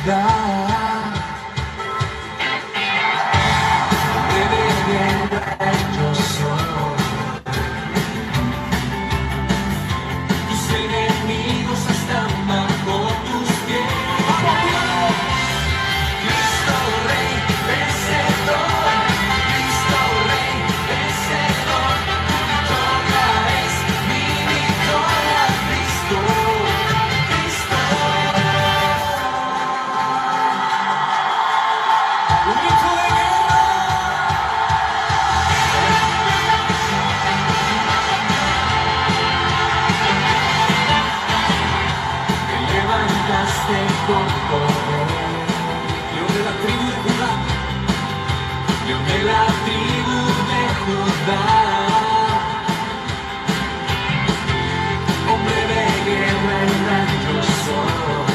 Judá. Yo soy. Tus enemigos están bajo tus pies. Cristo Rey vencedor, Cristo Rey vencedor. Tu victoria es mi victoria, Cristo, Cristo. Un grito de guerra. Te levantaste con poder, León de la tribu de Judá, León de la tribu de Judá. Hombre de guerra, el gran yo soy.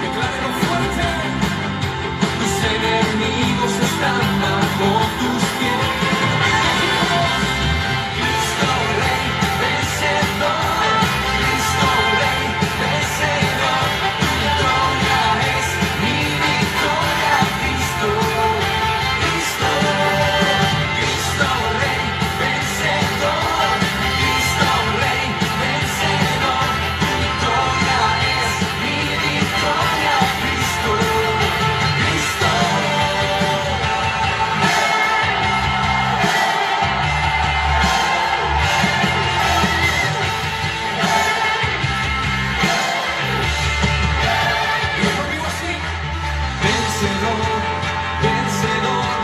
Decláralo fuerte. Tus enemigos están bajo tus pies. Cristo Rey vencedor, Cristo Rey vencedor. Tu victoria es mi victoria, Cristo, Cristo. Cristo Rey vencedor, Cristo Rey vencedor. Tu victoria es mi victoria, Cristo, Cristo. Y conmigo así. Vencedor, vencedor,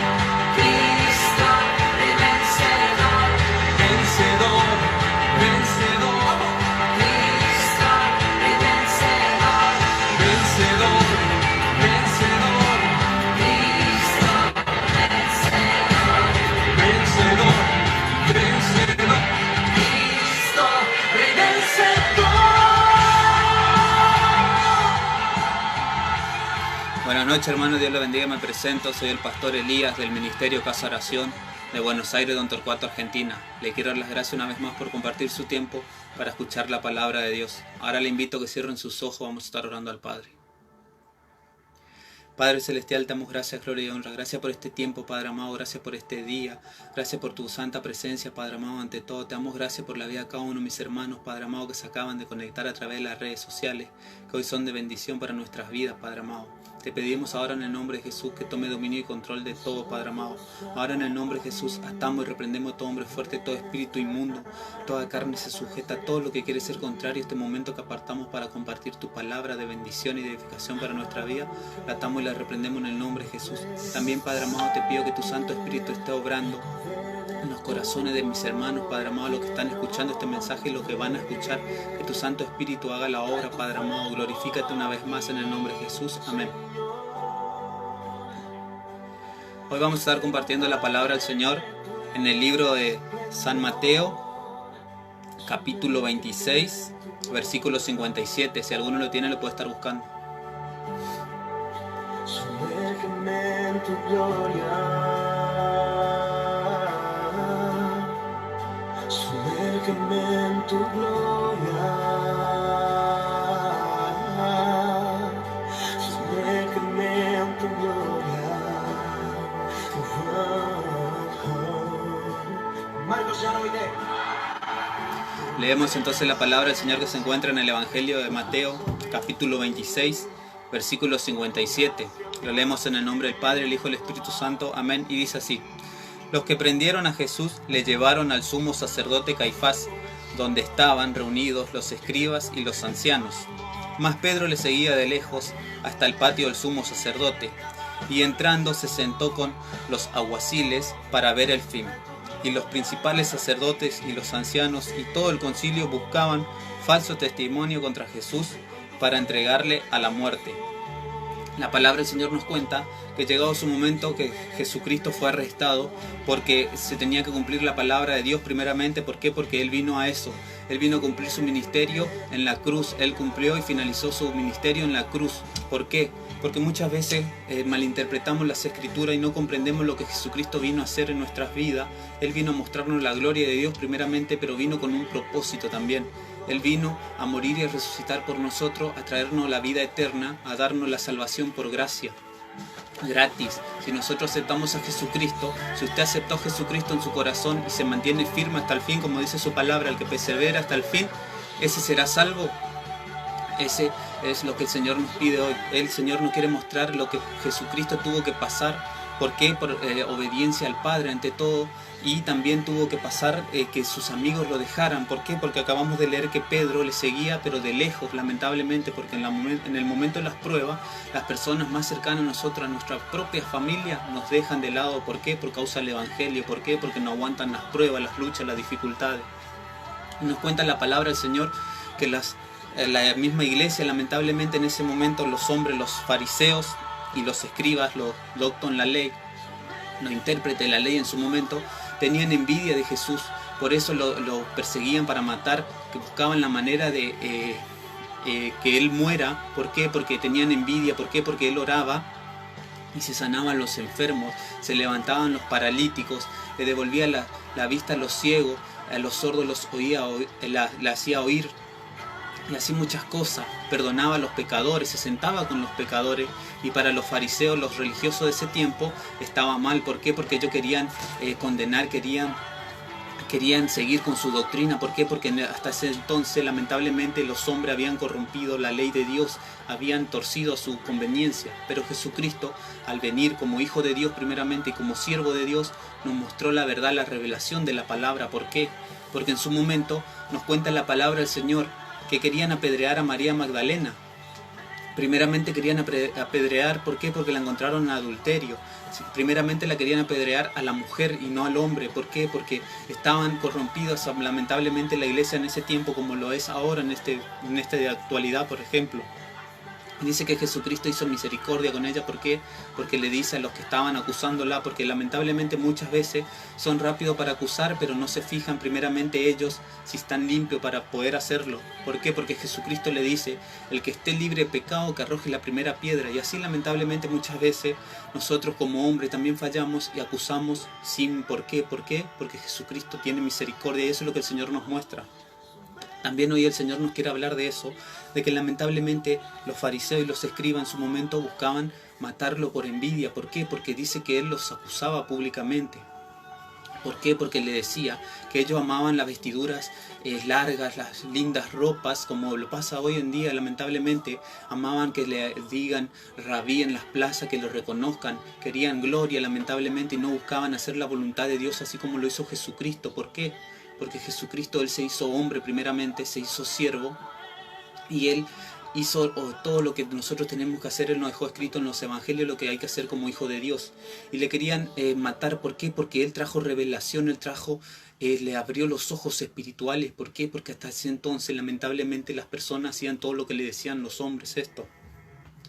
Cristo Rey vencedor, vencedor, vencedor, Cristo Rey vencedor, vencedor, vencedor, Cristo vencedor, vencedor, vencedor, Cristo Rey vencedor. Buenas noches, hermanos, Dios les bendiga. Me presento, soy el pastor Elías del Ministerio Casa Oración de Buenos Aires, Don Torcuato, Argentina. Le quiero dar las gracias una vez más por compartir su tiempo para escuchar la palabra de Dios. Ahora le invito a que cierren sus ojos, vamos a estar orando al Padre. Padre Celestial, te damos gracias, gloria y honra. Gracias por este tiempo, Padre amado. Gracias por este día. Gracias por tu santa presencia, Padre amado. Ante todo, te damos gracias por la vida de cada uno de mis hermanos, Padre amado, que se acaban de conectar a través de las redes sociales, que hoy son de bendición para nuestras vidas, Padre amado. Te pedimos ahora en el nombre de Jesús que tome dominio y control de todo, Padre amado. Ahora en el nombre de Jesús atamos y reprendemos todo hombre fuerte, todo espíritu inmundo, toda carne se sujeta a todo lo que quiere ser contrario a este momento que apartamos para compartir tu palabra de bendición y de edificación para nuestra vida. La atamos y la reprendemos en el nombre de Jesús. También, Padre amado, te pido que tu Santo Espíritu esté obrando en los corazones de mis hermanos, Padre amado, los que están escuchando este mensaje y los que van a escuchar, que tu Santo Espíritu haga la obra, Padre amado. Glorifícate una vez más en el nombre de Jesús. Amén. Hoy vamos a estar compartiendo la palabra del Señor en el libro de San Mateo, capítulo 26, versículo 57. Si alguno lo tiene, lo puede estar buscando. Sumérgeme en tu gloria, sumérgeme en tu gloria, sumérgeme en tu gloria. Marcos, ya no iré. Leemos entonces la palabra del Señor que se encuentra en el Evangelio de Mateo, capítulo 26, versículo 57. Lo leemos en el nombre del Padre, el Hijo y el Espíritu Santo. Amén. Y dice así: Los que prendieron a Jesús le llevaron al sumo sacerdote Caifás, donde estaban reunidos los escribas y los ancianos. Mas Pedro le seguía de lejos hasta el patio del sumo sacerdote, y entrando se sentó con los alguaciles para ver el fin. Y los principales sacerdotes y los ancianos y todo el concilio buscaban falso testimonio contra Jesús para entregarle a la muerte. La palabra del Señor nos cuenta que llegado su momento que Jesucristo fue arrestado porque se tenía que cumplir la palabra de Dios primeramente. ¿Por qué? Porque Él vino a eso. Él vino a cumplir su ministerio en la cruz. Él cumplió y finalizó su ministerio en la cruz. ¿Por qué? Porque muchas veces malinterpretamos las Escrituras y no comprendemos lo que Jesucristo vino a hacer en nuestras vidas. Él vino a mostrarnos la gloria de Dios primeramente, pero vino con un propósito también. Él vino a morir y a resucitar por nosotros, a traernos la vida eterna, a darnos la salvación por gracia, gratis. Si nosotros aceptamos a Jesucristo, si usted aceptó a Jesucristo en su corazón y se mantiene firme hasta el fin, como dice su palabra, el que persevera hasta el fin, ese será salvo. Ese es lo que el Señor nos pide hoy. El Señor nos quiere mostrar lo que Jesucristo tuvo que pasar. ¿Por qué? Por obediencia al Padre ante todo. Y también tuvo que pasar que sus amigos lo dejaran. ¿Por qué? Porque acabamos de leer que Pedro le seguía, pero de lejos, lamentablemente, porque en el momento de las pruebas, las personas más cercanas a nosotros, a nuestra propia familia, nos dejan de lado. ¿Por qué? Por causa del Evangelio. ¿Por qué? Porque no aguantan las pruebas, las luchas, las dificultades. Y nos cuenta la palabra del Señor que la misma iglesia, lamentablemente en ese momento, los hombres, los fariseos y los escribas, los doctos en la ley, los intérpretes de la ley en su momento, tenían envidia de Jesús. Por eso lo perseguían para matar, que buscaban la manera de que Él muera. ¿Por qué? Porque tenían envidia. ¿Por qué? Porque Él oraba y se sanaban los enfermos, se levantaban los paralíticos, le devolvía la vista a los ciegos, a los sordos los oía, le hacía oír, y así muchas cosas. Perdonaba a los pecadores, se sentaba con los pecadores, y para los fariseos, los religiosos de ese tiempo, estaba mal. ¿Por qué? Porque ellos querían condenar, querían seguir con su doctrina. ¿Por qué? Porque hasta ese entonces, lamentablemente, los hombres habían corrompido la ley de Dios, habían torcido a su conveniencia. Pero Jesucristo, al venir como Hijo de Dios primeramente y como siervo de Dios, nos mostró la verdad, la revelación de la palabra. ¿Por qué? Porque en su momento nos cuenta la palabra del Señor que querían apedrear a María Magdalena. Primeramente querían apedrear, ¿por qué? Porque la encontraron en adulterio. Primeramente la querían apedrear a la mujer y no al hombre. ¿Por qué? Porque estaban corrompidos, lamentablemente, la iglesia en ese tiempo, como lo es ahora en esta de actualidad, por ejemplo. Dice que Jesucristo hizo misericordia con ella. ¿Por qué? Porque le dice a los que estaban acusándola, porque lamentablemente muchas veces son rápidos para acusar, pero no se fijan primeramente ellos si están limpios para poder hacerlo. ¿Por qué? Porque Jesucristo le dice, el que esté libre de pecado, que arroje la primera piedra. Y así lamentablemente muchas veces nosotros como hombres también fallamos y acusamos sin por qué. ¿Por qué? Porque Jesucristo tiene misericordia, y eso es lo que el Señor nos muestra. También hoy el Señor nos quiere hablar de eso, de que lamentablemente los fariseos y los escribas en su momento buscaban matarlo por envidia. ¿Por qué? Porque dice que Él los acusaba públicamente. ¿Por qué? Porque le decía que ellos amaban las vestiduras largas, las lindas ropas, como lo pasa hoy en día, lamentablemente. Amaban que le digan rabí en las plazas, que lo reconozcan. Querían gloria, lamentablemente, y no buscaban hacer la voluntad de Dios así como lo hizo Jesucristo. ¿Por qué? Porque Jesucristo, Él se hizo hombre primeramente, se hizo siervo, y Él hizo todo lo que nosotros tenemos que hacer. Él nos dejó escrito en los evangelios lo que hay que hacer como hijo de Dios. Y le querían matar. ¿Por qué? Porque Él trajo revelación, Él trajo, le abrió los ojos espirituales. ¿Por qué? Porque hasta ese entonces, lamentablemente, las personas hacían todo lo que le decían los hombres esto.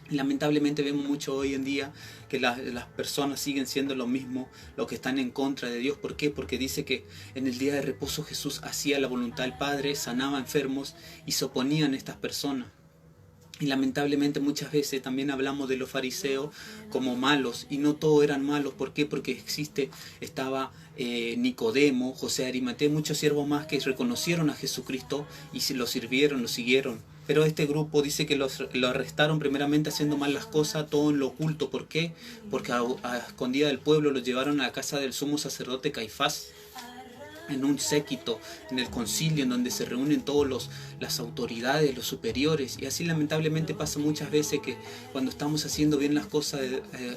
Lamentablemente vemos mucho hoy en día que las personas siguen siendo lo mismo, los que están en contra de Dios. ¿Por qué? Porque dice que en el día de reposo Jesús hacía la voluntad del Padre, sanaba enfermos y se oponían a estas personas. Y lamentablemente muchas veces también hablamos de los fariseos como malos, y no todos eran malos. ¿Por qué? Porque estaba Nicodemo, José de Arimatea, muchos siervos más que reconocieron a Jesucristo y lo sirvieron, lo siguieron. Pero este grupo dice que lo arrestaron primeramente haciendo mal las cosas, todo en lo oculto. ¿Por qué? Porque a escondida del pueblo lo llevaron a la casa del sumo sacerdote Caifás, en un séquito, en el concilio, en donde se reúnen todas las autoridades, los superiores. Y así lamentablemente pasa muchas veces que cuando estamos haciendo bien las cosas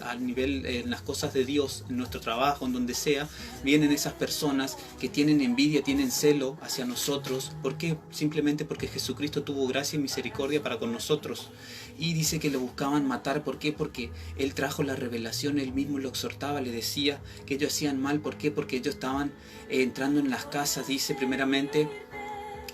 al nivel, en las cosas de Dios, en nuestro trabajo, en donde sea, vienen esas personas que tienen envidia, tienen celo hacia nosotros. ¿Por qué? Simplemente porque Jesucristo tuvo gracia y misericordia para con nosotros. Y dice que lo buscaban matar. ¿Por qué? Porque Él trajo la revelación, Él mismo lo exhortaba, le decía que ellos hacían mal. ¿Por qué? Porque ellos estaban entrando en las casas, dice primeramente,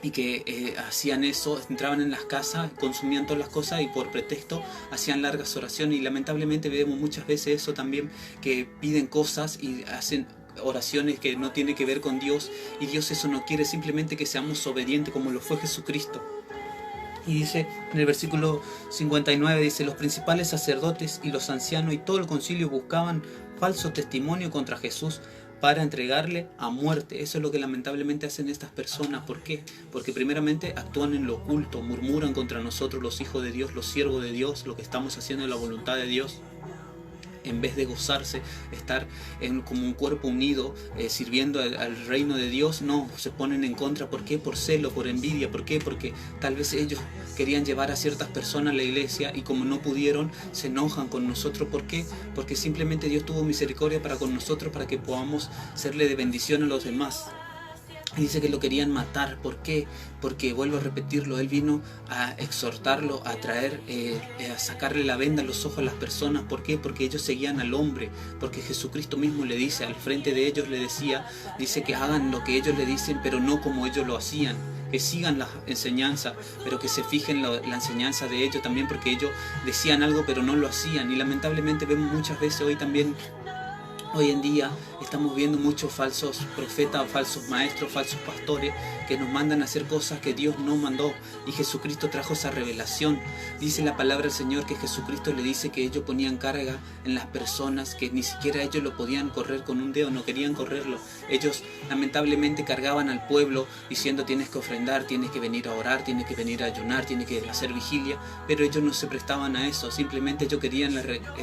y que hacían eso, entraban en las casas, consumían todas las cosas y por pretexto hacían largas oraciones. Y lamentablemente vemos muchas veces eso también, que piden cosas y hacen oraciones que no tienen que ver con Dios, y Dios eso no quiere, simplemente que seamos obedientes como lo fue Jesucristo. Y dice en el versículo 59, dice: los principales sacerdotes y los ancianos y todo el concilio buscaban falso testimonio contra Jesús para entregarle a muerte. Eso es lo que lamentablemente hacen estas personas. ¿Por qué? Porque primeramente actúan en lo oculto, murmuran contra nosotros, los hijos de Dios, los siervos de Dios, lo que estamos haciendo en la voluntad de Dios. En vez de gozarse, estar como un cuerpo unido, sirviendo al reino de Dios, no, se ponen en contra. ¿Por qué? Por celo, por envidia. ¿Por qué? Porque tal vez ellos querían llevar a ciertas personas a la iglesia y como no pudieron, se enojan con nosotros. ¿Por qué? Porque simplemente Dios tuvo misericordia para con nosotros, para que podamos serle de bendición a los demás. Dice que lo querían matar. ¿Por qué? Porque, vuelvo a repetirlo, Él vino a exhortarlo, a traer, a sacarle la venda a los ojos a las personas. ¿Por qué? Porque ellos seguían al hombre. Porque Jesucristo mismo le dice, al frente de ellos le decía, dice que hagan lo que ellos le dicen, pero no como ellos lo hacían. Que sigan la enseñanza, pero que se fijen la enseñanza de ellos también, porque ellos decían algo, pero no lo hacían. Y lamentablemente vemos muchas veces hoy también. Hoy en día estamos viendo muchos falsos profetas, falsos maestros, falsos pastores que nos mandan a hacer cosas que Dios no mandó, y Jesucristo trajo esa revelación. Dice la palabra del Señor que Jesucristo le dice que ellos ponían carga en las personas, que ni siquiera ellos lo podían correr con un dedo, no querían correrlo. Ellos lamentablemente cargaban al pueblo diciendo tienes que ofrendar, tienes que venir a orar, tienes que venir a ayunar, tienes que hacer vigilia, pero ellos no se prestaban a eso. Simplemente ellos querían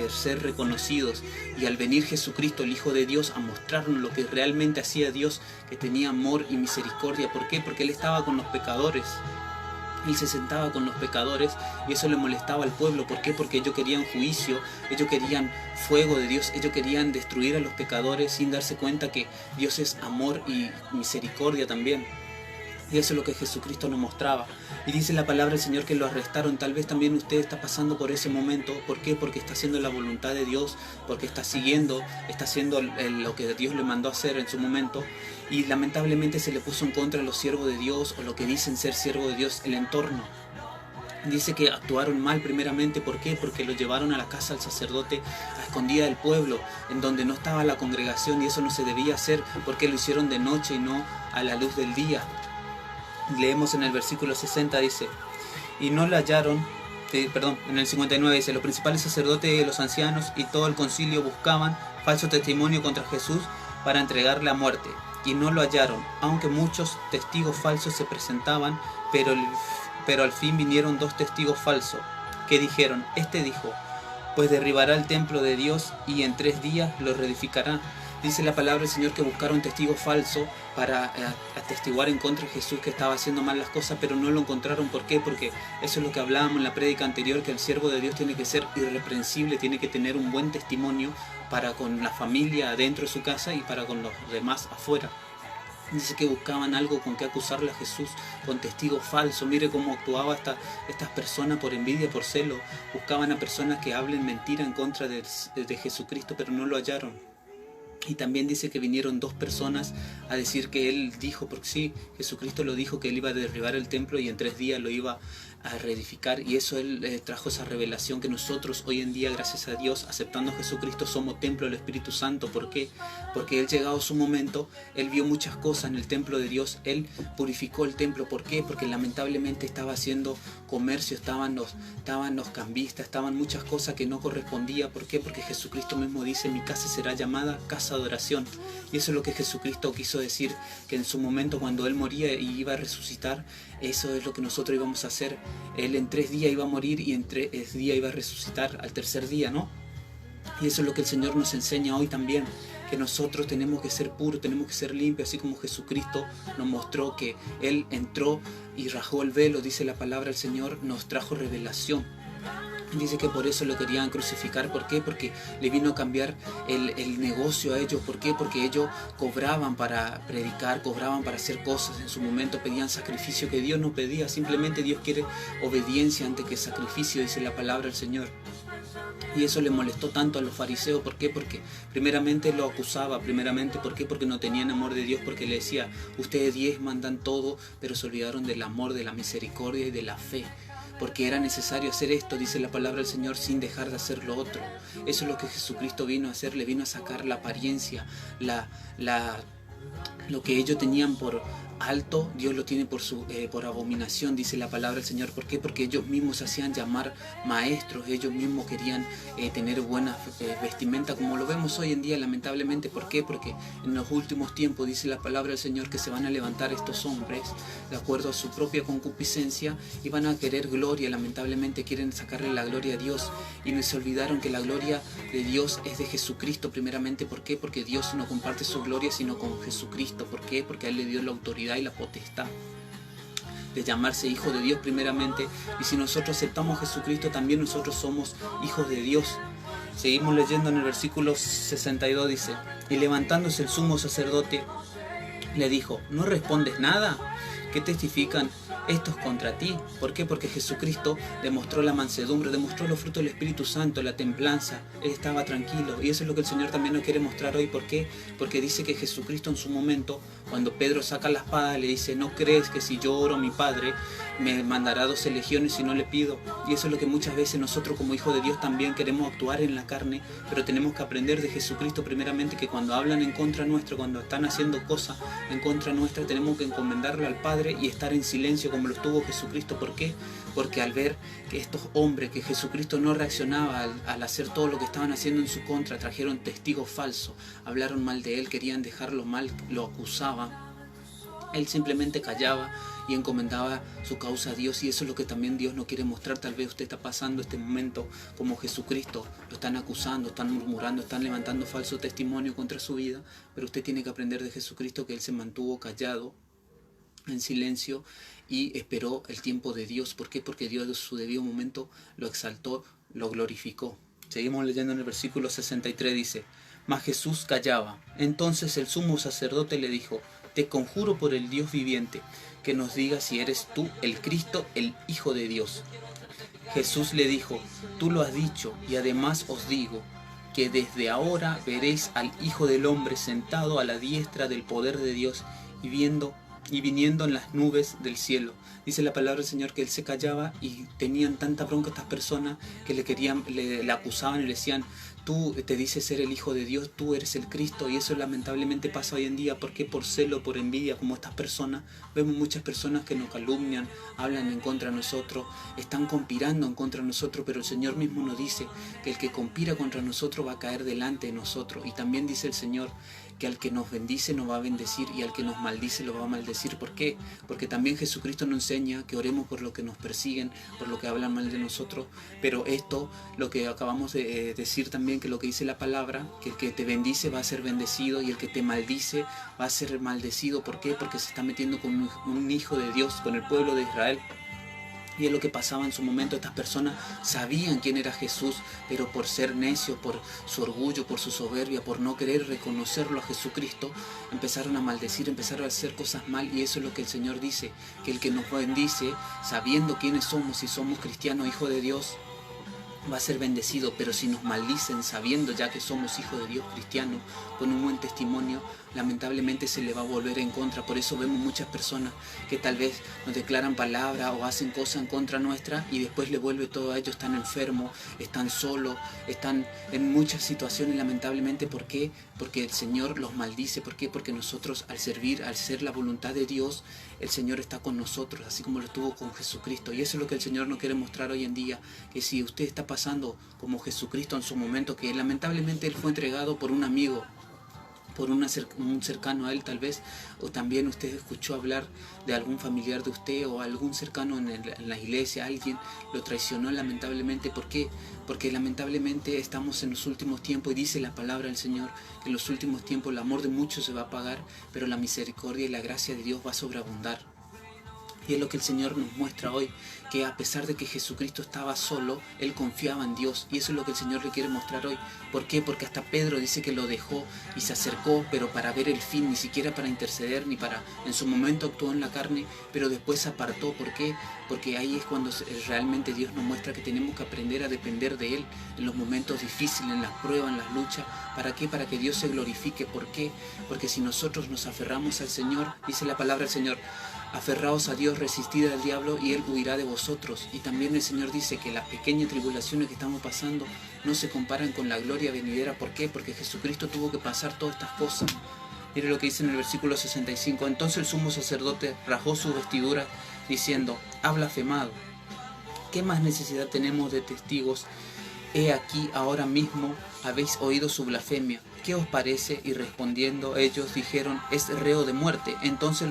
ser reconocidos, y al venir Jesucristo, el Hijo de Dios, a mostrarnos lo que realmente hacía Dios, que tenía amor y misericordia. ¿Por qué? Porque Él estaba con los pecadores. Él se sentaba con los pecadores y eso le molestaba al pueblo. ¿Por qué? Porque ellos querían juicio, ellos querían fuego de Dios, ellos querían destruir a los pecadores sin darse cuenta que Dios es amor y misericordia también. Y eso es lo que Jesucristo nos mostraba. Y dice la palabra del Señor que lo arrestaron. Tal vez también usted está pasando por ese momento. ¿Por qué? Porque está haciendo la voluntad de Dios, porque está haciendo lo que Dios le mandó a hacer en su momento. Y lamentablemente se le puso en contra a los siervos de Dios, o lo que dicen ser siervos de Dios, el entorno. Dice que actuaron mal primeramente. ¿Por qué? Porque lo llevaron a la casa del sacerdote a escondida del pueblo, en donde no estaba la congregación, y eso no se debía hacer, porque lo hicieron de noche y no a la luz del día. Leemos en el versículo 60, dice, y no la hallaron, en el 59 dice, los principales sacerdotes, los ancianos y todo el concilio buscaban falso testimonio contra Jesús para entregarle a muerte, y no lo hallaron, aunque muchos testigos falsos se presentaban, pero al fin vinieron 2 testigos falsos, que dijeron, este dijo, pues derribará el templo de Dios y en 3 días lo reedificará. Dice la palabra del Señor que buscaron testigos falsos para atestiguar en contra de Jesús, que estaba haciendo mal las cosas, pero no lo encontraron. ¿Por qué? Porque eso es lo que hablábamos en la prédica anterior, que el siervo de Dios tiene que ser irreprensible, tiene que tener un buen testimonio para con la familia dentro de su casa y para con los demás afuera. Dice que buscaban algo con que acusarle a Jesús, con testigos falsos. Mire cómo actuaba estas personas por envidia, por celo. Buscaban a personas que hablen mentira en contra de Jesucristo, pero no lo hallaron. Y también dice que vinieron 2 personas a decir que Él dijo, porque sí, Jesucristo lo dijo, que Él iba a derribar el templo y en 3 días lo iba a reedificar. Y eso Él trajo esa revelación, que nosotros hoy en día, gracias a Dios, aceptando a Jesucristo, somos templo del Espíritu Santo. ¿Por qué? Porque Él, llegado su momento, Él vio muchas cosas en el templo de Dios. Él purificó el templo. ¿Por qué? Porque lamentablemente estaba haciendo comercio, estaban los cambistas, estaban muchas cosas que no correspondía. ¿Por qué? Porque Jesucristo mismo dice, mi casa será llamada casa de oración. Y eso es lo que Jesucristo quiso decir, que en su momento, cuando Él moría y iba a resucitar, eso es lo que nosotros íbamos a hacer. Él en 3 días iba a morir y en 3 días iba a resucitar al tercer día, ¿no? Y eso es lo que el Señor nos enseña hoy también, que nosotros tenemos que ser puros, tenemos que ser limpios, así como Jesucristo nos mostró que Él entró y rajó el velo, dice la palabra del Señor, nos trajo revelación. Dice que por eso lo querían crucificar. ¿Por qué? Porque le vino a cambiar el negocio a ellos. ¿Por qué? Porque ellos cobraban para predicar, cobraban para hacer cosas. En su momento pedían sacrificio que Dios no pedía. Simplemente Dios quiere obediencia antes que sacrificio, dice la palabra del Señor. Y eso le molestó tanto a los fariseos. ¿Por qué? Porque primeramente lo acusaba. Primeramente, ¿por qué? Porque no tenían amor de Dios. Porque le decía, ustedes 10 mandan todo, pero se olvidaron del amor, de la misericordia y de la fe. Porque era necesario hacer esto, dice la palabra del Señor, sin dejar de hacer lo otro. Eso es lo que Jesucristo vino a hacer, le vino a sacar la apariencia, lo que ellos tenían alto, Dios lo tiene por abominación, dice la palabra del Señor. ¿Por qué? Porque ellos mismos se hacían llamar maestros, ellos mismos querían tener buena vestimenta, como lo vemos hoy en día, lamentablemente. ¿Por qué? Porque en los últimos tiempos, dice la palabra del Señor, que se van a levantar estos hombres de acuerdo a su propia concupiscencia y van a querer gloria. Lamentablemente quieren sacarle la gloria a Dios y se olvidaron que la gloria de Dios es de Jesucristo primeramente. ¿Por qué? Porque Dios no comparte su gloria sino con Jesucristo. ¿Por qué? Porque a Él le dio la autoridad y la potestad de llamarse hijo de Dios primeramente, y si nosotros aceptamos a Jesucristo también nosotros somos hijos de Dios. Seguimos leyendo en el versículo 62, dice: y levantándose el sumo sacerdote le dijo: ¿no respondes nada? ¿Qué testifican estos contra ti? ¿Por qué? Porque Jesucristo demostró la mansedumbre, demostró los frutos del Espíritu Santo, la templanza. Él estaba tranquilo, y eso es lo que el Señor también nos quiere mostrar hoy. ¿Por qué? Porque dice que Jesucristo en su momento, cuando Pedro saca la espada, le dice: ¿no crees que si yo oro a mi Padre me mandará 12 legiones si no le pido? Y eso es lo que muchas veces nosotros como hijos de Dios también queremos actuar en la carne, pero tenemos que aprender de Jesucristo primeramente, que cuando hablan en contra nuestro, cuando están haciendo cosas en contra nuestra, tenemos que encomendarlo al Padre y estar en silencio como lo estuvo Jesucristo. ¿Por qué? Porque al ver que estos hombres, que Jesucristo no reaccionaba al hacer todo lo que estaban haciendo en su contra, trajeron testigos falsos, hablaron mal de Él, querían dejarlo mal, lo acusaban, Él simplemente callaba y encomendaba su causa a Dios. Y eso es lo que también Dios nos quiere mostrar. Tal vez usted está pasando este momento como Jesucristo, lo están acusando, están murmurando, están levantando falso testimonio contra su vida, pero usted tiene que aprender de Jesucristo que Él se mantuvo callado, en silencio, y esperó el tiempo de Dios. ¿Por qué? Porque Dios en su debido momento lo exaltó, lo glorificó. Seguimos leyendo en el versículo 63, dice: mas Jesús callaba. Entonces el sumo sacerdote le dijo: te conjuro por el Dios viviente, que nos digas si eres tú el Cristo, el Hijo de Dios. Jesús le dijo: tú lo has dicho, y además os digo que desde ahora veréis al Hijo del Hombre sentado a la diestra del poder de Dios y viniendo en las nubes del cielo. Dice la palabra del Señor que Él se callaba, y tenían tanta bronca estas personas que le acusaban y le decían: tú te dices ser el Hijo de Dios, tú eres el Cristo. Y eso lamentablemente pasa hoy en día. ¿Por qué? Por celo, por envidia, como estas personas. Vemos muchas personas que nos calumnian, hablan en contra de nosotros, están conspirando en contra de nosotros, pero el Señor mismo nos dice que el que conspira contra nosotros va a caer delante de nosotros. Y también dice el Señor que al que nos bendice nos va a bendecir, y al que nos maldice lo va a maldecir. ¿Por qué? Porque también Jesucristo nos enseña que oremos por lo que nos persiguen, por lo que hablan mal de nosotros. Pero esto, lo que acabamos de decir también, que lo que dice la palabra, que el que te bendice va a ser bendecido y el que te maldice va a ser maldecido. ¿Por qué? Porque se está metiendo con un hijo de Dios, con el pueblo de Israel. Y es lo que pasaba en su momento. Estas personas sabían quién era Jesús, pero por ser necios, por su orgullo, por su soberbia, por no querer reconocerlo a Jesucristo, empezaron a maldecir, empezaron a hacer cosas mal. Y eso es lo que el Señor dice, que el que nos bendice, sabiendo quiénes somos, si somos cristianos, hijos de Dios, va a ser bendecido. Pero si nos maldicen sabiendo ya que somos hijos de Dios, cristianos, con un buen testimonio, lamentablemente se le va a volver en contra. Por eso vemos muchas personas que tal vez nos declaran palabras o hacen cosas en contra nuestra, y después le vuelve todo a ellos. Están enfermos, están solos, están en muchas situaciones, lamentablemente. ¿Por qué? Porque el Señor los maldice. ¿Por qué? Porque nosotros, al servir, al ser la voluntad de Dios, el Señor está con nosotros, así como lo estuvo con Jesucristo. Y eso es lo que el Señor nos quiere mostrar hoy en día, que si usted está pasando como Jesucristo en su momento, que lamentablemente Él fue entregado por un amigo, por un cercano a Él tal vez, o también usted escuchó hablar de algún familiar de usted o algún cercano en la iglesia, alguien lo traicionó lamentablemente. ¿Por qué? Porque lamentablemente estamos en los últimos tiempos, y dice la palabra del Señor que en los últimos tiempos el amor de muchos se va a apagar, pero la misericordia y la gracia de Dios va a sobreabundar. Y es lo que el Señor nos muestra hoy, que a pesar de que Jesucristo estaba solo, Él confiaba en Dios. Y eso es lo que el Señor le quiere mostrar hoy. ¿Por qué? Porque hasta Pedro dice que lo dejó y se acercó, pero para ver el fin, ni siquiera para interceder, ni para... En su momento actuó en la carne, pero después se apartó. ¿Por qué? Porque ahí es cuando realmente Dios nos muestra que tenemos que aprender a depender de Él en los momentos difíciles, en las pruebas, en las luchas. ¿Para qué? Para que Dios se glorifique. ¿Por qué? Porque si nosotros nos aferramos al Señor, dice la palabra del Señor: aferraos a Dios, resistid al diablo y Él huirá de vosotros. Y también el Señor dice que las pequeñas tribulaciones que estamos pasando no se comparan con la gloria venidera. ¿Por qué? Porque Jesucristo tuvo que pasar todas estas cosas. Mire lo que dice en el versículo 65. Entonces el sumo sacerdote rasgó sus vestiduras diciendo: ha blasfemado. ¿Qué más necesidad tenemos de testigos? He aquí, ahora mismo habéis oído su blasfemia. ¿Qué os parece? Y respondiendo ellos dijeron: es reo de muerte. Entonces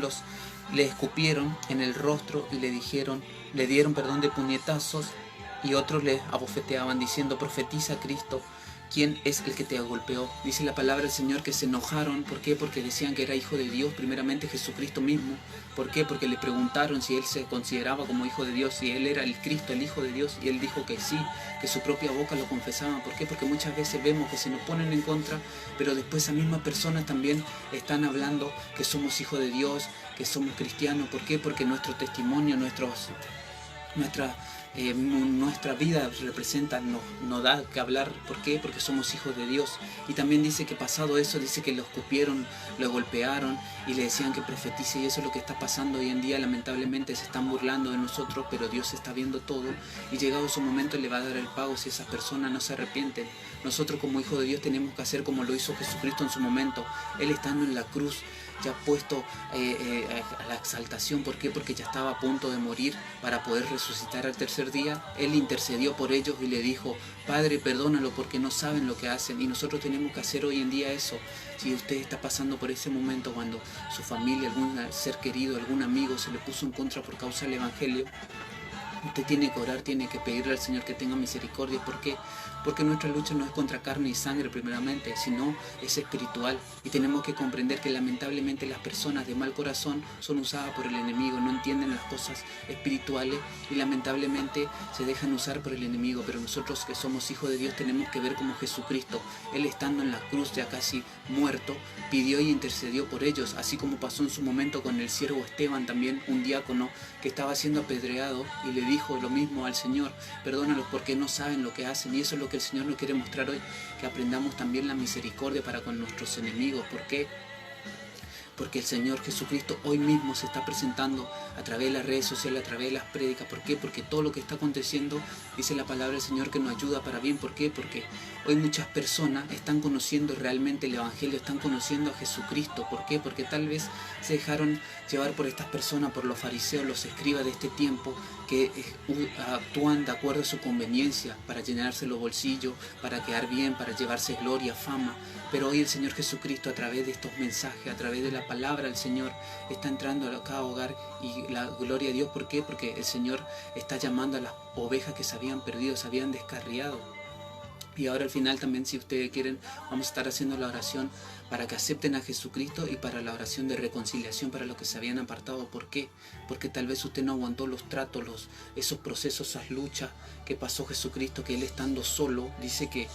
le escupieron en el rostro y le dieron de puñetazos, y otros le abofeteaban diciendo: profetiza Cristo, ¿quién es el que te golpeó? Dice la palabra del Señor que se enojaron. ¿Por qué? Porque decían que era hijo de Dios, primeramente Jesucristo mismo. ¿Por qué? Porque le preguntaron si él se consideraba como hijo de Dios, si él era el Cristo, el hijo de Dios, y él dijo que sí, que su propia boca lo confesaba. ¿Por qué? Porque muchas veces vemos que se nos ponen en contra, pero después esas mismas personas también están hablando que somos hijos de Dios, que somos cristianos. ¿Por qué? Porque nuestro testimonio, nuestra vida representa, nos da que hablar. ¿Por qué? Porque somos hijos de Dios. Y también dice que pasado eso, dice que lo escupieron, lo golpearon y le decían que profetice, y eso es lo que está pasando hoy en día. Lamentablemente se están burlando de nosotros, pero Dios está viendo todo, y llegado su momento le va a dar el pago si esas personas no se arrepienten. Nosotros como hijos de Dios tenemos que hacer como lo hizo Jesucristo en su momento. Él estando en la cruz, ya puesto a la exaltación. ¿Por qué? Porque ya estaba a punto de morir para poder resucitar al tercer día. Él intercedió por ellos y le dijo: Padre, perdónalo porque no saben lo que hacen. Y nosotros tenemos que hacer hoy en día eso. Si usted está pasando por ese momento cuando su familia, algún ser querido, algún amigo se le puso en contra por causa del Evangelio, usted tiene que orar, tiene que pedirle al Señor que tenga misericordia. ¿Por qué? Porque nuestra lucha no es contra carne y sangre primeramente, sino es espiritual. Y tenemos que comprender que lamentablemente las personas de mal corazón son usadas por el enemigo, no entienden las cosas espirituales y lamentablemente se dejan usar por el enemigo. Pero nosotros que somos hijos de Dios tenemos que ver como Jesucristo. Él estando en la cruz ya casi muerto, pidió y intercedió por ellos, así como pasó en su momento con el siervo Esteban, también un diácono que estaba siendo apedreado, y le dijo lo mismo al Señor: perdónalos porque no saben lo que hacen. Y eso es lo que el Señor nos quiere mostrar hoy, que aprendamos también la misericordia para con nuestros enemigos. ¿Por qué? Porque el Señor Jesucristo hoy mismo se está presentando a través de las redes sociales, a través de las prédicas. ¿Por qué? Porque todo lo que está aconteciendo, dice la palabra del Señor, que nos ayuda para bien. ¿Por qué? Porque hoy muchas personas están conociendo realmente el Evangelio, están conociendo a Jesucristo. ¿Por qué? Porque tal vez se dejaron llevar por estas personas, por los fariseos, los escribas de este tiempo, que actúan de acuerdo a su conveniencia, para llenarse los bolsillos, para quedar bien, para llevarse gloria, fama. Pero hoy el Señor Jesucristo, a través de estos mensajes, a través de la palabra del Señor, está entrando a cada hogar, y la gloria a Dios. ¿Por qué? Porque el Señor está llamando a las ovejas que se habían perdido, se habían descarriado. Y ahora al final también, si ustedes quieren, vamos a estar haciendo la oración para que acepten a Jesucristo, y para la oración de reconciliación para los que se habían apartado. ¿Por qué? Porque tal vez usted no aguantó los tratos, esos procesos, esas luchas que pasó Jesucristo, que Él estando solo, dice que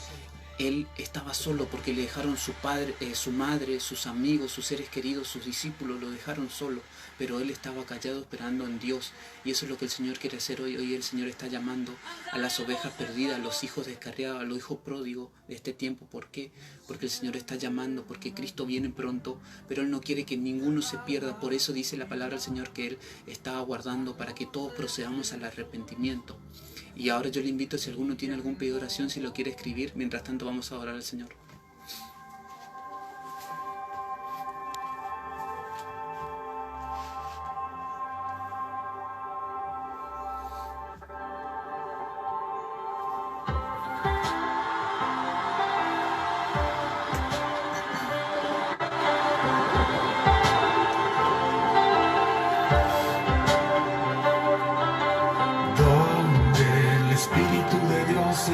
Él estaba solo porque le dejaron su padre, su madre, sus amigos, sus seres queridos, sus discípulos, lo dejaron solo. Pero Él estaba callado esperando en Dios. Y eso es lo que el Señor quiere hacer hoy. Hoy el Señor está llamando a las ovejas perdidas, a los hijos descarriados, a los hijos pródigos de este tiempo. ¿Por qué? Porque el Señor está llamando, porque Cristo viene pronto, pero Él no quiere que ninguno se pierda. Por eso dice la palabra del Señor que Él está aguardando para que todos procedamos al arrepentimiento. Y ahora yo le invito, si alguno tiene algún pedido de oración, si lo quiere escribir. Mientras tanto vamos a orar al Señor.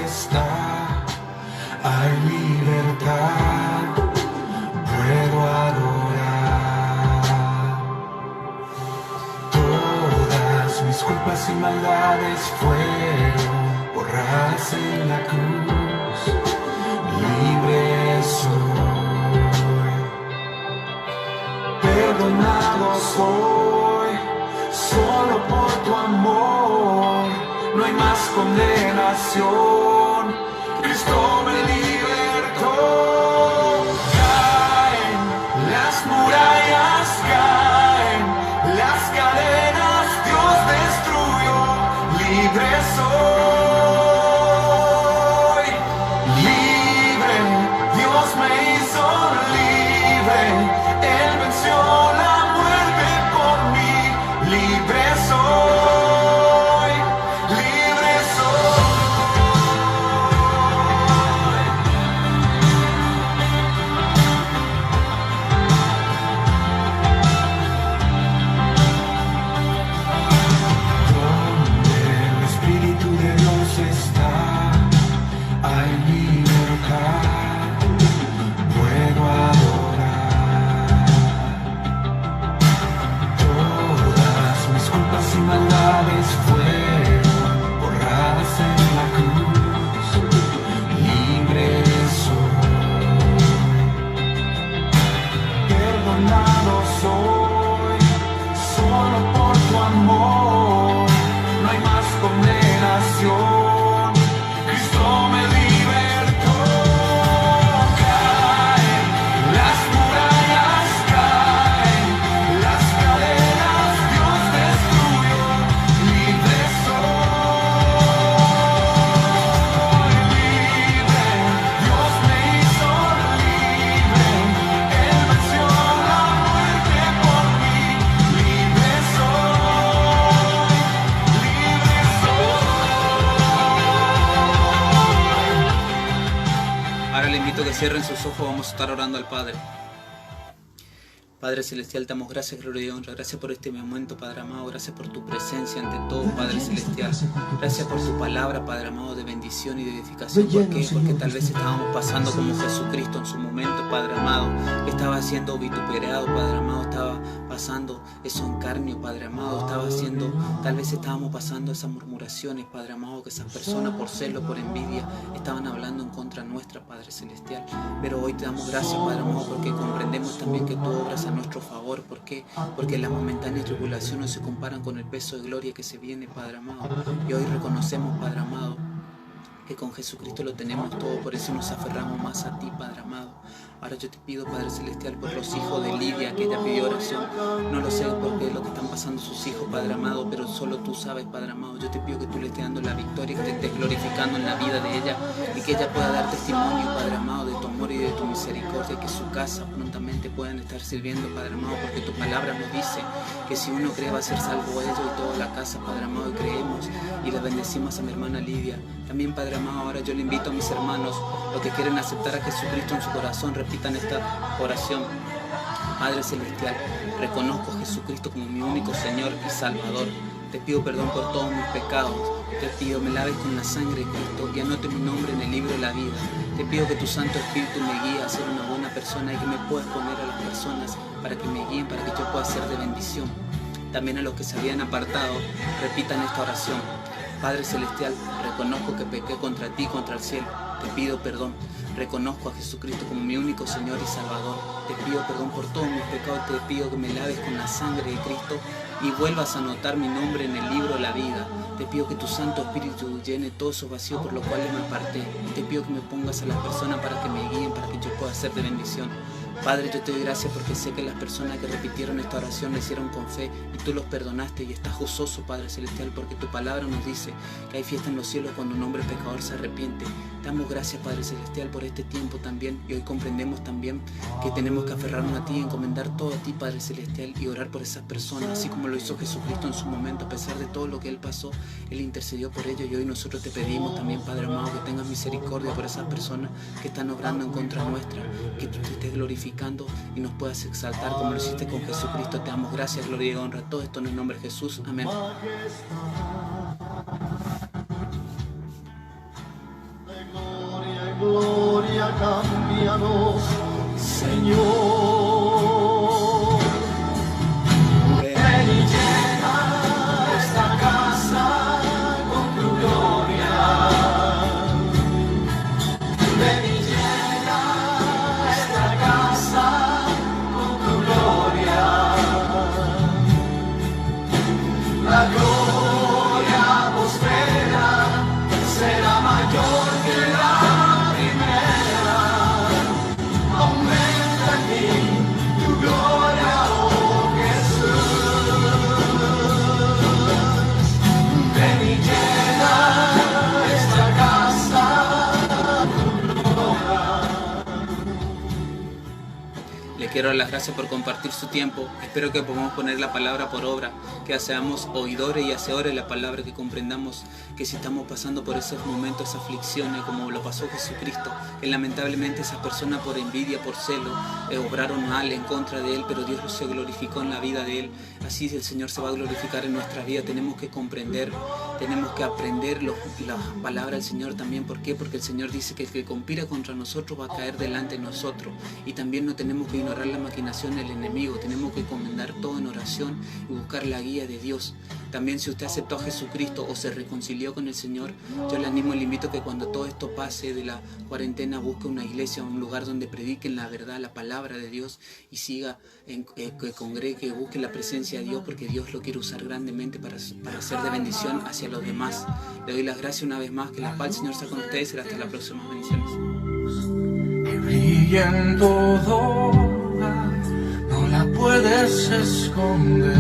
Está, hay libertad, puedo adorar. Todas mis culpas y maldades fueron borradas en la cruz. Libre soy, perdonado soy, solo por tu amor. No hay más condenación, Cristo me libertó. Caen las murallas, caen las cadenas, Dios destruyó. Libre soy, libre, Dios me hizo libre. Ahora le invito a que cierren sus ojos, vamos a estar orando al Padre. Padre Celestial, te damos gracias, gloria y honra. Gracias por este momento, Padre amado. Gracias por tu presencia ante todo, Padre Celestial. Gracias por tu palabra, Padre amado, de bendición y de edificación. ¿Por qué? Porque tal vez estábamos pasando como Jesucristo en su momento, Padre amado. Estaba siendo vituperado, Padre amado. Estaba pasando eso en carne, Padre amado. Tal vez estábamos pasando esas murmuraciones, Padre amado, que esas personas por celo, por envidia, estaban hablando en contra nuestra, Padre Celestial. Pero hoy te damos gracias, Padre amado, porque comprendemos también que tú obras a nuestro favor. ¿Por qué? Porque las momentáneas tribulaciones no se comparan con el peso de gloria que se viene, Padre amado. Y hoy reconocemos, Padre amado, que con Jesucristo lo tenemos todo, por eso nos aferramos más a ti, Padre amado. Ahora yo te pido, Padre Celestial, por los hijos de Lidia, que ella pidió oración. No lo sé por qué es lo que están pasando sus hijos, Padre amado, pero solo tú sabes, Padre amado. Yo te pido que tú le estés dando la victoria, que te estés glorificando en la vida de ella y que ella pueda dar testimonio, Padre amado, de tu amor y de tu misericordia, y que su casa prontamente puedan estar sirviendo, Padre amado, porque tu palabra nos dice que si uno cree va a ser salvo ellos y toda la casa, Padre amado, y creemos y le bendecimos a mi hermana Lidia. También, Padre amado, ahora yo le invito a mis hermanos, los que quieren aceptar a Jesucristo en su corazón, repitan esta oración. Padre Celestial, reconozco a Jesucristo como mi único Señor y Salvador. Te pido perdón por todos mis pecados. Te pido me laves con la sangre de Cristo y anote mi nombre en el libro de la vida. Te pido que tu Santo Espíritu me guíe a ser una buena persona y que me puedas poner a las personas para que me guíen, para que yo pueda ser de bendición. También a los que se habían apartado, repitan esta oración. Padre Celestial, reconozco que pequé contra ti y contra el cielo. Te pido perdón. Reconozco a Jesucristo como mi único Señor y Salvador. Te pido perdón por todos mis pecados. Te pido que me laves con la sangre de Cristo y vuelvas a anotar mi nombre en el libro de la vida. Te pido que tu Santo Espíritu llene todos esos vacíos por los cuales me aparté. Y te pido que me pongas a las personas para que me guíen, para que yo pueda ser de bendición. Padre, yo te doy gracias porque sé que las personas que repitieron esta oración la hicieron con fe y tú los perdonaste y estás gozoso, Padre Celestial, porque tu palabra nos dice que hay fiesta en los cielos cuando un hombre pecador se arrepiente. Damos gracias, Padre Celestial, por este tiempo también, y hoy comprendemos también que tenemos que aferrarnos a ti y encomendar todo a ti, Padre Celestial, y orar por esas personas, así como lo hizo Jesucristo en su momento. A pesar de todo lo que Él pasó, Él intercedió por ellos, y hoy nosotros te pedimos también, Padre amado, que tengas misericordia por esas personas que están obrando en contra nuestra, que tú te estés glorificando y nos puedas exaltar como lo hiciste con Jesucristo. Te damos gracias, gloria y honra, todo esto en el nombre de Jesús, amén. Gloria, cámbianos, Señor. Ven y llena esta casa con tu gloria. Ven y llena esta casa con tu gloria. La gloria postrera será mayor que la Quiero dar las gracias por compartir su tiempo. Espero que podamos poner la palabra por obra, que seamos oidores y hacedores de la palabra, que comprendamos que si estamos pasando por esos momentos, esas aflicciones, como lo pasó Jesucristo, que lamentablemente esas personas por envidia, por celo, obraron mal en contra de Él, pero Dios se glorificó en la vida de Él. Así el Señor se va a glorificar en nuestras vidas. Tenemos que comprender, tenemos que aprender la palabra del Señor también. ¿Por qué? Porque el Señor dice que el que conspira contra nosotros va a caer delante de nosotros, y también no tenemos que ignorar la maquinación del enemigo. Tenemos que encomendar todo en oración y buscar la guía de Dios. También, si usted aceptó a Jesucristo o se reconcilió con el Señor, yo le animo y le invito a que cuando todo esto pase de la cuarentena, busque una iglesia, un lugar donde prediquen la verdad, la palabra de Dios, y siga, que congregue, que busque la presencia de Dios, porque Dios lo quiere usar grandemente para ser de bendición hacia los demás. Le doy las gracias una vez más. Que la paz del Señor sea con ustedes. Será hasta la próxima. Bendiciones. Que brilla en todo, no la puedes esconder.